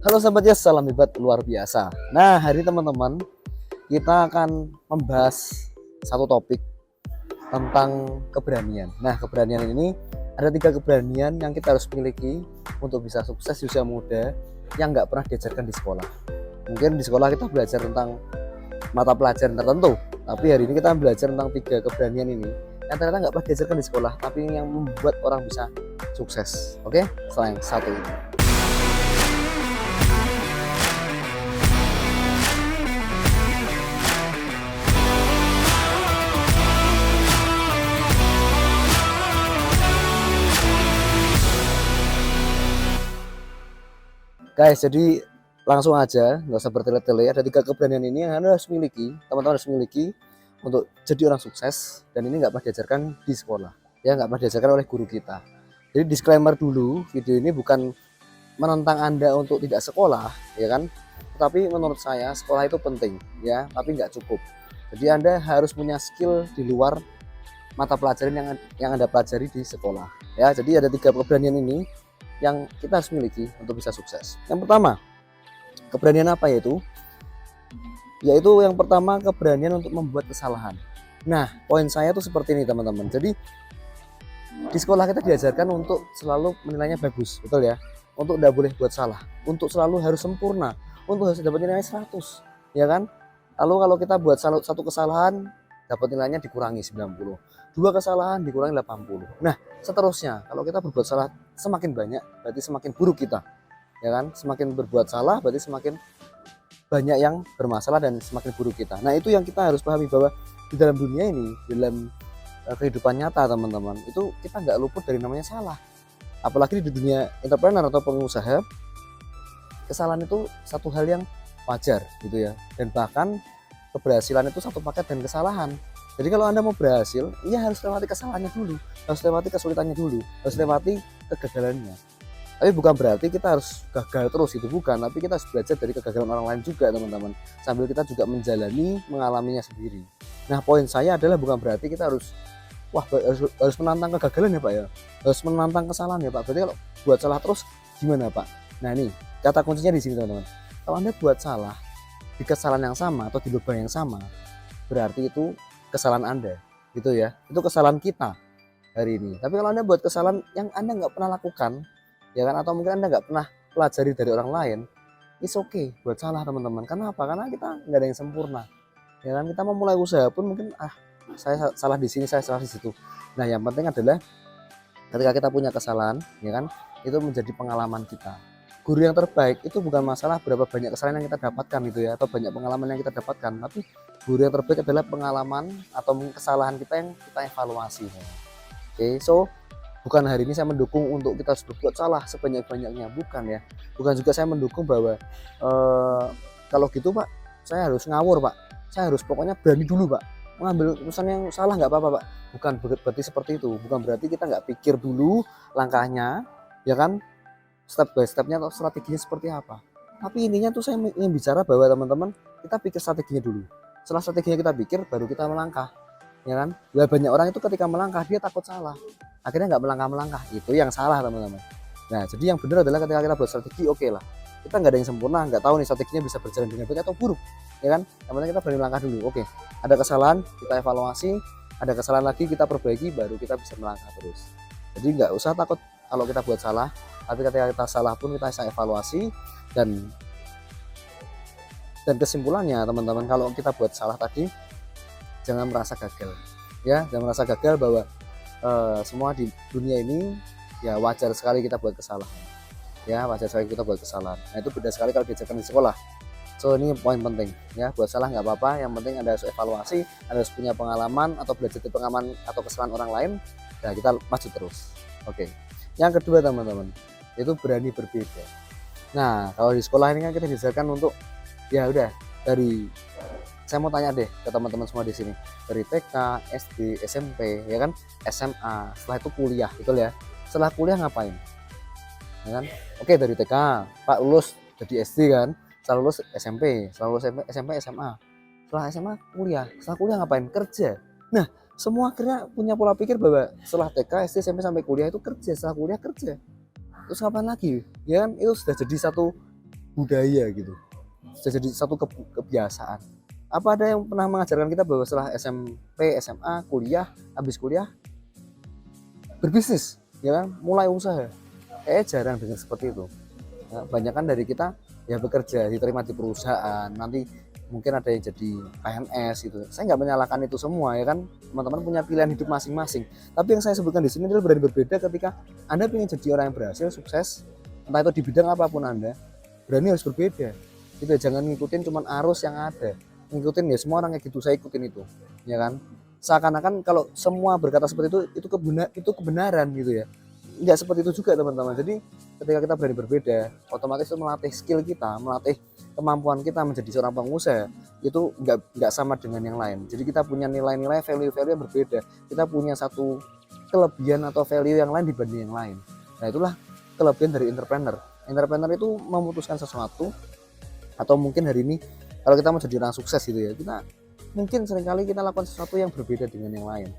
Halo sahabat ya, salam hebat luar biasa. Nah, hari ini teman-teman, kita akan membahas satu topik tentang keberanian. Nah, keberanian ini ada 3 keberanian yang kita harus miliki untuk bisa sukses di usia muda yang nggak pernah diajarkan di sekolah. Mungkin di sekolah kita belajar tentang mata pelajaran tertentu, tapi hari ini kita belajar tentang 3 keberanian ini yang ternyata nggak pernah diajarkan di sekolah, tapi yang membuat orang bisa sukses. Oke, selain satu ini. Guys, jadi langsung aja, nggak usah bertele-tele. Ada 3 keberanian ini yang Anda harus miliki, teman-teman harus miliki untuk jadi orang sukses. Dan ini nggak pernah diajarkan di sekolah, ya nggak pernah diajarkan oleh guru kita. Jadi disclaimer dulu, video ini bukan menentang Anda untuk tidak sekolah, ya kan? Tetapi menurut saya sekolah itu penting, ya, tapi nggak cukup. Jadi Anda harus punya skill di luar mata pelajaran yang Anda pelajari di sekolah. Ya, jadi ada 3 keberanian ini yang kita harus miliki untuk bisa sukses. Yang pertama, keberanian apa yaitu? Yaitu yang pertama keberanian untuk membuat kesalahan. Nah, poin saya tuh seperti ini teman-teman. Jadi di sekolah kita diajarkan untuk selalu menilainya bagus, betul ya? Untuk tidak boleh buat salah, untuk selalu harus sempurna, untuk harus dapat nilai 100, ya kan? Lalu kalau kita buat satu kesalahan, dapat nilainya dikurangi 90. 2 kesalahan dikurangi 80. Nah, seterusnya kalau kita berbuat salah semakin banyak berarti semakin buruk kita, ya kan? Semakin berbuat salah berarti semakin banyak yang bermasalah dan semakin buruk kita. Nah, itu yang kita harus pahami, bahwa di dalam dunia ini, dalam kehidupan nyata teman-teman, itu kita nggak luput dari namanya salah. Apalagi di dunia entrepreneur atau pengusaha, kesalahan itu satu hal yang wajar gitu ya, dan bahkan keberhasilan itu satu paket dengan kesalahan. Jadi kalau Anda mau berhasil, ya harus lewati kesalahannya dulu, harus lewati kesulitannya dulu, harus lewati kegagalannya. Tapi bukan berarti kita harus gagal terus, itu bukan. Tapi kita harus belajar dari kegagalan orang lain juga teman-teman, sambil kita juga menjalani, mengalaminya sendiri. Nah, poin saya adalah bukan berarti kita harus harus menantang kegagalan ya Pak ya, harus menantang kesalahan ya Pak. Berarti kalau buat salah terus gimana Pak? Nah, ini kata kuncinya di sini teman-teman. Kalau Anda buat salah di kesalahan yang sama atau di lubang yang sama, berarti itu kesalahan Anda, gitu ya. Itu kesalahan kita hari ini. Tapi kalau Anda buat kesalahan yang Anda nggak pernah lakukan, ya kan, atau mungkin Anda nggak pernah pelajari dari orang lain, it's okay buat salah teman-teman. Karena apa? Karena kita nggak ada yang sempurna, ya kan. Kita mau mulai usaha pun mungkin saya salah di sini, saya salah di situ. Nah, yang penting adalah ketika kita punya kesalahan, ya kan, itu menjadi pengalaman kita. Guru yang terbaik itu bukan masalah berapa banyak kesalahan yang kita dapatkan gitu ya, atau banyak pengalaman yang kita dapatkan, tapi guru yang terbaik adalah pengalaman atau kesalahan kita yang kita evaluasi. Oke, so bukan hari ini saya mendukung untuk kita harus berbuat salah sebanyak-banyaknya, bukan ya. Bukan juga saya mendukung bahwa kalau gitu Pak, saya harus ngawur Pak, saya harus pokoknya berani dulu Pak, mengambil keputusan yang salah nggak apa-apa Pak. Bukan berarti seperti itu, bukan berarti kita nggak pikir dulu langkahnya, ya kan, step by stepnya atau strateginya seperti apa. Tapi intinya tuh saya ingin bicara bahwa teman-teman, kita pikir strateginya dulu. Setelah strateginya kita pikir, baru kita melangkah, ya kan. Banyak orang itu ketika melangkah dia takut salah, akhirnya nggak melangkah. Itu yang salah teman-teman. Nah, jadi yang benar adalah ketika kita buat strategi, oke lah, kita nggak ada yang sempurna, nggak tahu nih strateginya bisa berjalan dengan baik atau buruk, ya kan. Yang penting kita berani melangkah dulu. Oke, ada kesalahan kita evaluasi, ada kesalahan lagi kita perbaiki, baru kita bisa melangkah terus. Jadi nggak usah takut kalau kita buat salah, tapi ketika kita salah pun kita bisa evaluasi. Dan kesimpulannya teman-teman, kalau kita buat salah tadi, jangan merasa gagal, ya, jangan merasa gagal, bahwa semua di dunia ini ya wajar sekali kita buat kesalahan, ya wajar sekali kita buat kesalahan. Nah, itu beda sekali kalau diajarkan di sekolah. So ini poin penting ya, buat salah nggak apa-apa, yang penting Anda harus evaluasi, Anda harus punya pengalaman atau belajar dari pengalaman atau kesalahan orang lain, dan kita maju terus. Oke, yang kedua teman-teman, itu berani berbeda. Nah, kalau di sekolah ini kan kita diajarkan untuk, ya udah, dari, saya mau tanya deh ke teman-teman semua di sini, dari TK, SD, SMP, ya kan, SMA, setelah itu kuliah, betul ya. Setelah kuliah ngapain? Ya kan? Oke, dari TK, Pak lulus jadi SD kan, setelah lulus SMP, setelah lulus SMP, SMA, setelah SMA kuliah, setelah kuliah ngapain? Kerja. Nah, semua akhirnya punya pola pikir bahwa setelah TK, SD, SMP sampai kuliah itu kerja, setelah kuliah kerja. Terus kapan lagi? Ya kan, itu sudah jadi satu budaya gitu, sudah jadi satu kebiasaan. Apa ada yang pernah mengajarkan kita bahwa setelah SMP, SMA, kuliah, habis kuliah berbisnis, ya kan, mulai usaha? Jarang dengar seperti itu. Nah, banyak kan dari kita ya bekerja, diterima di perusahaan, nanti mungkin ada yang jadi PNS gitu. Saya nggak menyalahkan itu semua, ya kan, teman-teman punya pilihan hidup masing-masing. Tapi yang saya sebutkan di sini adalah berani berbeda ketika Anda ingin jadi orang yang berhasil, sukses, entah itu di bidang apapun Anda, berani harus berbeda. Gitu, jangan ngikutin cuman arus yang ada. Ngikutin ya semua orang kayak gitu, saya ikutin itu, ya kan. Seakan-akan kalau semua berkata seperti itu kebenaran gitu ya. Enggak seperti itu juga teman-teman. Jadi ketika kita berani berbeda, otomatis itu melatih skill kita, melatih kemampuan kita menjadi seorang pengusaha. Itu enggak sama dengan yang lain. Jadi kita punya nilai-nilai, value-value yang berbeda. Kita punya satu kelebihan atau value yang lain dibanding yang lain. Nah, itulah kelebihan dari entrepreneur. Entrepreneur itu memutuskan sesuatu, atau mungkin hari ini kalau kita mau jadi orang sukses gitu ya, kita mungkin seringkali kita lakukan sesuatu yang berbeda dengan yang lain,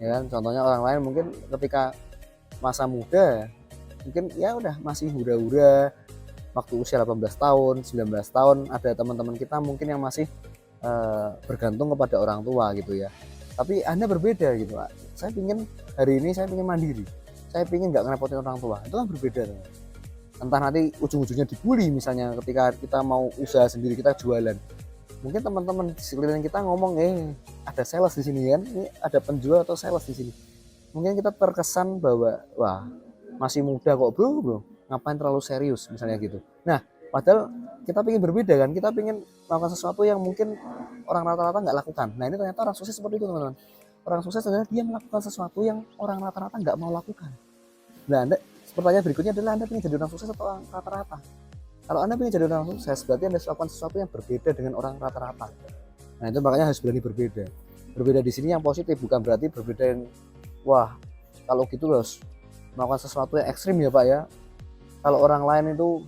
ya kan. Contohnya orang lain mungkin ketika masa muda mungkin ya udah masih hura-hura waktu usia 18 tahun 19 tahun, ada teman-teman kita mungkin yang masih bergantung kepada orang tua gitu ya. Tapi Anda berbeda gitu, Pak. Saya pingin hari ini saya pingin mandiri, saya pingin nggak ngerepotin orang tua. Itu kan berbeda teman. Entah nanti ujung-ujungnya dibully misalnya ketika kita mau usaha sendiri, kita jualan, mungkin teman-teman di sekeliling kita ngomong ada sales di sini kan, ini ada penjual atau sales di sini, mungkin kita terkesan bahwa wah masih muda kok bro, ngapain terlalu serius misalnya gitu. Nah padahal kita pengen berbeda kan, kita pengen melakukan sesuatu yang mungkin orang rata-rata nggak lakukan. Nah ini ternyata orang sukses seperti itu teman-teman. Orang sukses adalah dia melakukan sesuatu yang orang rata-rata nggak mau lakukan. Nah pertanyaan berikutnya adalah Anda ingin jadi orang sukses atau orang rata-rata? Kalau Anda ingin jadi orang sukses, berarti Anda harus lakukan sesuatu yang berbeda dengan orang rata-rata. Nah itu makanya harus berani berbeda. Berbeda di sini yang positif, bukan berarti berbeda yang wah kalau gitu harus melakukan sesuatu yang ekstrim ya Pak ya. Kalau orang lain itu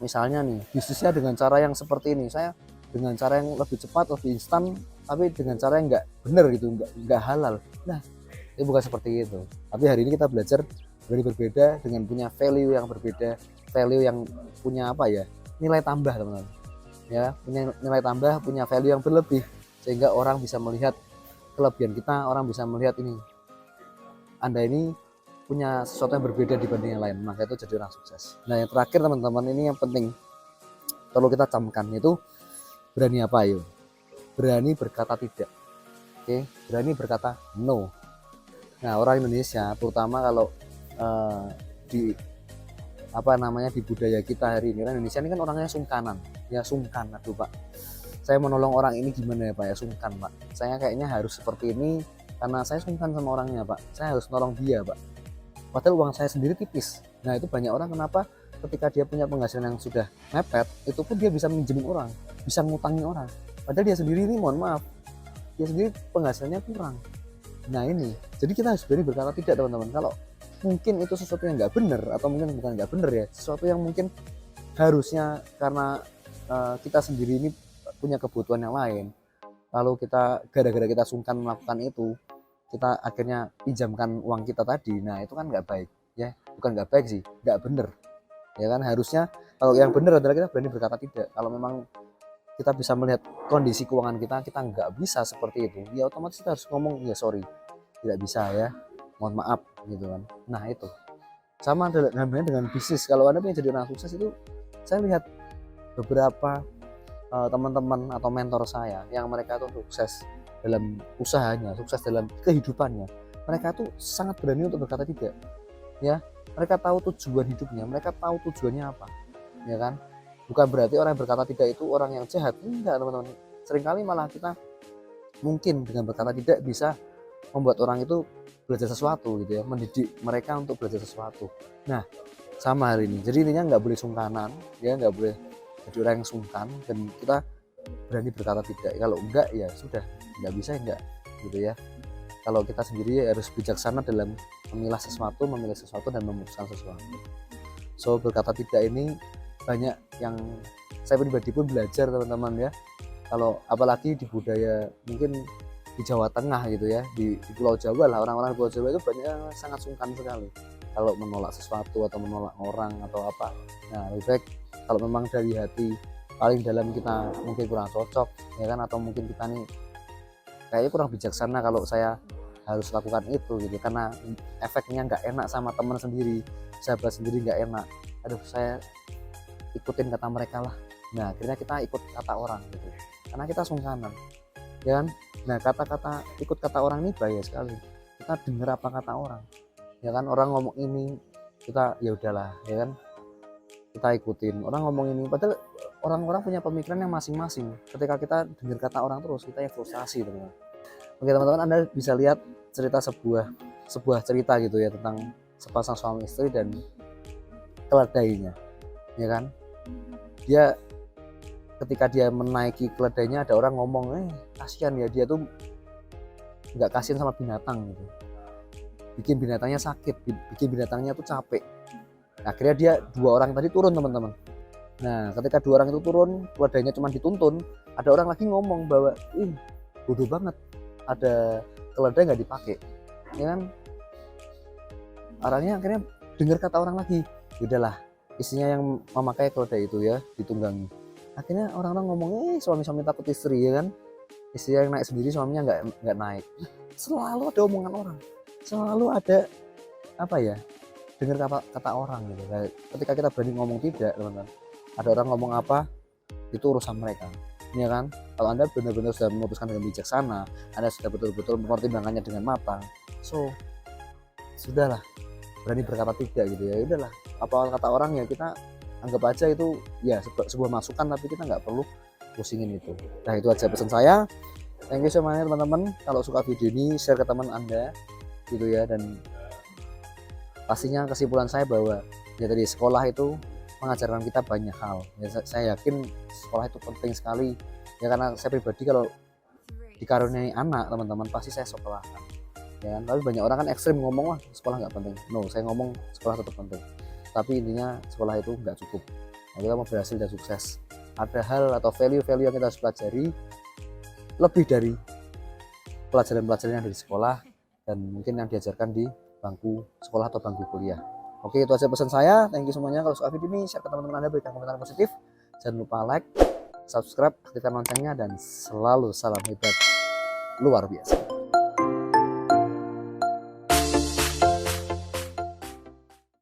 misalnya nih bisnisnya dengan cara yang seperti ini, saya dengan cara yang lebih cepat, lebih instan, tapi dengan cara yang nggak benar gitu, nggak halal. Nah itu bukan seperti itu. Tapi hari ini kita belajar berani berbeda dengan punya value yang berbeda, value yang punya apa ya, nilai tambah teman-teman ya, punya nilai tambah, punya value yang berlebih, sehingga orang bisa melihat kelebihan kita, orang bisa melihat ini Anda ini punya sesuatu yang berbeda dibanding yang lain, maka itu jadi orang sukses. Nah yang terakhir teman-teman, ini yang penting perlu kita camkan, itu berani apa yuk? Berani berkata tidak. Oke, berani berkata no. Nah orang Indonesia terutama kalau di apa namanya di budaya kita hari ini, kan Indonesia ini kan orangnya sungkanan ya, sungkan. Aduh Pak, saya menolong orang ini gimana ya Pak ya, sungkan Pak, saya kayaknya harus seperti ini karena saya sungkan sama orangnya Pak, saya harus nolong dia Pak, padahal uang saya sendiri tipis. Nah itu banyak orang kenapa ketika dia punya penghasilan yang sudah mepet, itu pun dia bisa minjemin orang, bisa ngutangin orang, padahal dia sendiri ini mohon maaf, dia sendiri penghasilannya kurang. Nah ini jadi kita harus berani berkata tidak teman-teman. Kalau mungkin itu sesuatu yang nggak benar, atau mungkin bukan nggak benar ya, sesuatu yang mungkin harusnya karena kita sendiri ini punya kebutuhan yang lain, lalu kita gara-gara kita sungkan melakukan itu, kita akhirnya pinjamkan uang kita tadi. Nah itu kan nggak baik ya, bukan nggak baik sih, nggak benar ya kan. Harusnya kalau yang benar adalah kita berani berkata tidak. Kalau memang kita bisa melihat kondisi keuangan kita nggak bisa seperti itu, ya otomatis kita harus ngomong ya sorry, tidak bisa ya, mohon maaf gitu kan. Nah itu sama dengan bisnis. Kalau Anda ingin jadi orang sukses, itu saya lihat beberapa teman-teman atau mentor saya yang mereka tuh sukses dalam usahanya, sukses dalam kehidupannya, mereka tuh sangat berani untuk berkata tidak ya. Mereka tahu tujuan hidupnya, mereka tahu tujuannya apa ya kan. Bukan berarti orang yang berkata tidak itu orang yang jahat, enggak teman-teman. Seringkali malah kita mungkin dengan berkata tidak bisa membuat orang itu belajar sesuatu gitu ya, mendidik mereka untuk belajar sesuatu. Nah sama hari ini, jadi intinya nggak boleh sungkanan ya, nggak boleh jadi orang yang sungkan, dan kita berani berkata tidak. Kalau enggak ya sudah, nggak bisa enggak gitu ya. Kalau kita sendiri harus bijaksana dalam memilah sesuatu dan memutuskan sesuatu. So berkata tidak ini banyak yang saya pribadi pun belajar teman-teman ya. Kalau apalagi di budaya mungkin di Jawa Tengah gitu ya, di Pulau Jawa lah, orang-orang Pulau Jawa itu banyak yang sangat sungkan sekali kalau menolak sesuatu atau menolak orang atau apa. Nah lebih baik Kalau memang dari hati paling dalam kita mungkin kurang cocok ya kan, atau mungkin kita nih kayaknya kurang bijaksana kalau saya harus lakukan itu gitu, karena efeknya nggak enak sama teman sendiri, sahabat sendiri nggak enak, aduh saya ikutin kata mereka lah. Nah akhirnya kita ikut kata orang gitu karena kita sungkanan ya kan. Nah kata-kata ikut kata orang ini bahaya sekali, kita dengar apa kata orang ya kan. Orang ngomong ini kita ya udahlah ya kan, kita ikutin orang ngomong ini, padahal orang-orang punya pemikiran yang masing-masing. Ketika kita dengar kata orang terus, kita yang frustasi teman-teman. Oke teman-teman, Anda bisa lihat cerita sebuah cerita gitu ya tentang sepasang suami istri dan keledainya ya kan. Dia ketika dia menaiki keledainya, ada orang ngomong kasihan ya, dia tuh nggak kasihan sama binatang gitu, bikin binatangnya sakit, bikin binatangnya tuh capek. Akhirnya dia, dua orang tadi turun teman-teman. Nah ketika dua orang itu turun, keledainya cuma dituntun, ada orang lagi ngomong bahwa bodoh banget, ada keledai nggak dipakai ya kan. Arahnya akhirnya dengar kata orang lagi, udahlah istrinya yang memakai keledai itu ya ditunggangi. Akhirnya orang-orang ngomong suami-suami takut istri ya kan, istri yang naik sendiri, suaminya nggak naik. Selalu ada omongan orang, selalu ada apa ya, dengar kata orang gitu. Nah, ketika kita berani ngomong tidak teman-teman, ada orang ngomong apa itu urusan mereka ya kan. Kalau Anda benar-benar sudah memutuskan dengan bijaksana, Anda sudah betul-betul mempertimbangkannya dengan matang, so sudahlah, berani berkata tidak gitu ya udahlah. Apa kata orang ya kita anggap aja itu ya sebuah masukan, tapi kita nggak perlu pusingin itu. Nah itu aja pesan saya. Thank you semuanya teman-teman. Kalau suka video ini share ke teman Anda gitu ya. Dan pastinya kesimpulan saya bahwa ya tadi, sekolah itu mengajarkan kita banyak hal ya. Saya yakin sekolah itu penting sekali ya, karena saya pribadi kalau dikaruniai anak teman-teman pasti saya sekolahkan ya kan. Tapi banyak orang kan ekstrim ngomong wah sekolah nggak penting. No, saya ngomong sekolah tetap penting, tapi intinya sekolah itu nggak cukup. Nah, kita mau berhasil dan sukses, ada hal atau value-value yang kita harus pelajari lebih dari pelajaran-pelajaran yang dari sekolah dan mungkin yang diajarkan di bangku sekolah atau bangku kuliah. Oke, itu aja pesan saya. Thank you semuanya. Kalau suka video ini, share ke teman-teman Anda, berikan komentar positif. Jangan lupa like, subscribe, aktifkan loncengnya, dan selalu salam hebat luar biasa.